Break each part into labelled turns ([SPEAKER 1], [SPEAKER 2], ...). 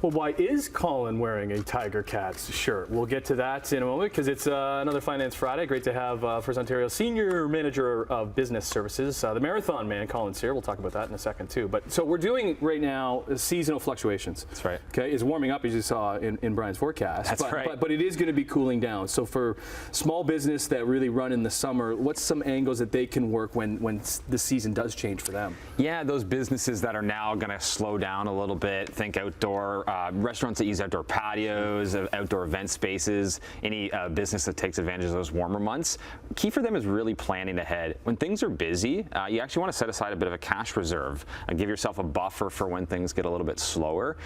[SPEAKER 1] Well, why is Colin wearing a Tiger Cats shirt? We'll get to that in a moment because it's another Finance Friday. Great to have First Ontario Senior Manager of Business Services, the Marathon Man, Colin Cyr. We'll talk about that in a second too. But so we're doing right now seasonal fluctuations.
[SPEAKER 2] That's right.
[SPEAKER 1] Okay, it's warming up as you saw in Brian's forecast.
[SPEAKER 2] That's right.
[SPEAKER 1] But it is going to be cooling down. So for small business that really run in the summer, what's some angles that they can work when the season does change for them?
[SPEAKER 2] Yeah, those businesses that are now going to slow down a little bit. Think outdoor. Restaurants that use outdoor patios, outdoor event spaces, any business that takes advantage of those warmer months. Key for them is really planning ahead. When things are busy, you actually want to set aside a bit of a cash reserve and give yourself a buffer for when things get a little bit slower.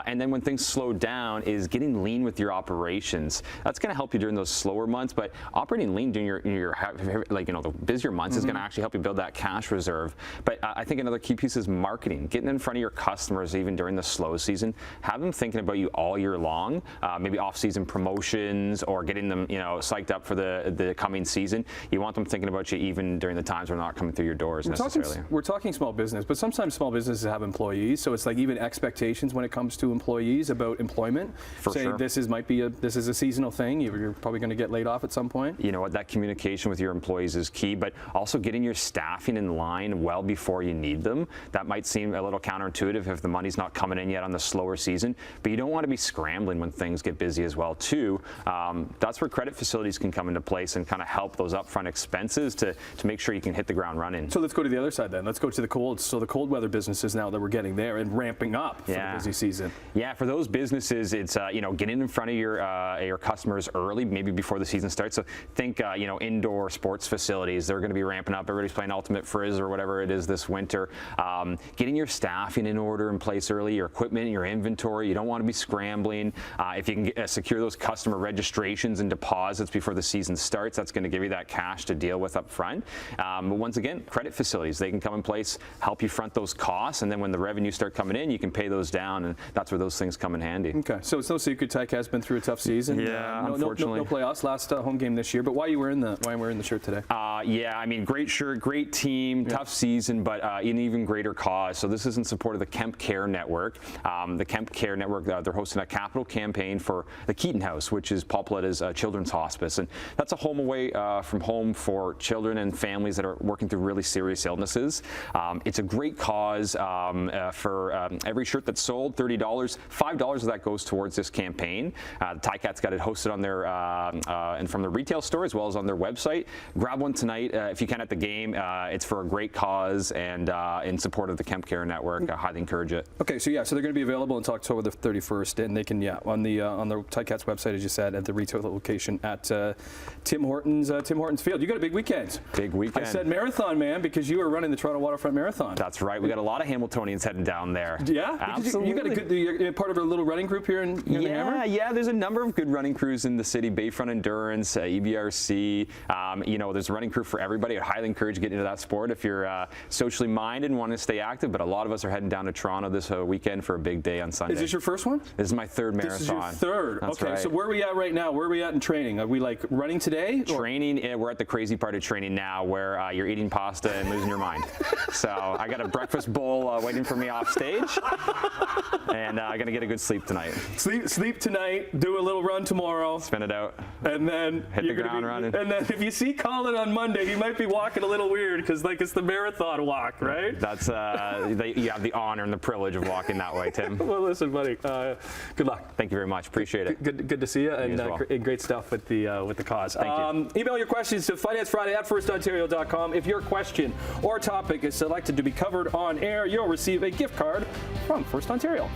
[SPEAKER 2] And then when things slow down is getting lean with your operations. That's going to help you during those slower months, but operating lean during your the busier months is going to actually help you build that cash reserve. But I think another key piece is marketing, getting in front of your customers even during the slow season. Have them thinking about you all year long, maybe off-season promotions or getting them, psyched up for the coming season. You want them thinking about you even during the times when they're not coming through your doors necessarily.
[SPEAKER 1] We're talking small business, but sometimes small businesses have employees, so it's like even expectations when it comes to employees about employment.
[SPEAKER 2] For sure.
[SPEAKER 1] This is a seasonal thing. You're probably going to get laid off at some point.
[SPEAKER 2] You know what? That communication with your employees is key, but also getting your staffing in line well before you need them. That might seem a little counterintuitive if the money's not coming in yet on the slower season, but you don't want to be scrambling when things get busy as well too. That's where credit facilities can come into place and kind of help those upfront expenses to make sure you can hit the ground running.
[SPEAKER 1] So let's go to the other side then. Let's go to the cold. So the cold weather businesses now that we're getting there and ramping up for the busy season.
[SPEAKER 2] Yeah, for those businesses, it's getting in front of your customers early, maybe before the season starts. So think indoor sports facilities. They're going to be ramping up. Everybody's playing Ultimate Frizz or whatever it is this winter. Getting your staffing in order in place early, your equipment, your inventory. You don't want to be scrambling. If you can secure those customer registrations and deposits before the season starts, that's going to give you that cash to deal with up front. But once again, credit facilities, they can come in place, help you front those costs, and then when the revenues start coming in, you can pay those down, and that's where those things come in handy.
[SPEAKER 1] Okay, so it's no secret Ticat's been through a tough season.
[SPEAKER 2] Yeah, unfortunately.
[SPEAKER 1] No playoffs, last home game this year, but why are you wearing the shirt today?
[SPEAKER 2] Yeah, I mean, great shirt, great team, tough season, but an even greater cause. So this is in support of the Kemp Care Network. The Kemp Care Network, they're hosting a capital campaign for the Keaton House, which is Paul Paletta's children's hospice. And that's a home away from home for children and families that are working through really serious illnesses. It's a great cause for every shirt that's sold, $30, $5 of that goes towards this campaign. Ticat's got it hosted on their and from the retail store as well as on their website. Grab one tonight if you can at the game. It's for a great cause and in support of the Kemp Care Network. I highly encourage it. Okay,
[SPEAKER 1] so they're going to be available until October the 31st, and they can on the Ticat's website, as you said, at the retail location at Tim Hortons Field. You got a big weekend.
[SPEAKER 2] Big weekend.
[SPEAKER 1] I said Marathon Man because you were running the Toronto Waterfront Marathon.
[SPEAKER 2] That's right. We got a lot of Hamiltonians heading down there.
[SPEAKER 1] Yeah,
[SPEAKER 2] absolutely.
[SPEAKER 1] You got a good. You're part of a little running group here in the Hammer.
[SPEAKER 2] Yeah. There's a number of good running crews in the city. Bayfront Endurance, EBRC. There's a running crew for everybody. I highly encourage you to get into that sport if you're socially minded and want to stay active. But a lot of us are heading down to Toronto this weekend for a big day on Sunday.
[SPEAKER 1] Is this your first one?
[SPEAKER 2] This is my third marathon.
[SPEAKER 1] This is your third.
[SPEAKER 2] That's
[SPEAKER 1] okay,
[SPEAKER 2] right.
[SPEAKER 1] So where are we at right now? Where are we at in training? Are we running today?
[SPEAKER 2] Training. We're at the crazy part of training now, where you're eating pasta and losing your mind. So I got a breakfast bowl waiting for me off stage, and I'm gonna get a good sleep tonight.
[SPEAKER 1] Sleep tonight. Do a little run tomorrow.
[SPEAKER 2] Spin it out.
[SPEAKER 1] And then
[SPEAKER 2] hit the ground running.
[SPEAKER 1] And then if you see Colin on Monday, he might be walking a little weird because it's the marathon walk, right?
[SPEAKER 2] That's you have the honor and the privilege of walking that way, Tim.
[SPEAKER 1] Well, listen, buddy. Good luck.
[SPEAKER 2] Thank you very much. Appreciate it.
[SPEAKER 1] Good to see you, and
[SPEAKER 2] well.
[SPEAKER 1] great stuff with the cause.
[SPEAKER 2] Thank you.
[SPEAKER 1] Email your questions to financefriday@firstontario.com. If your question or topic is selected to be covered on air, you'll receive a gift card from First Ontario.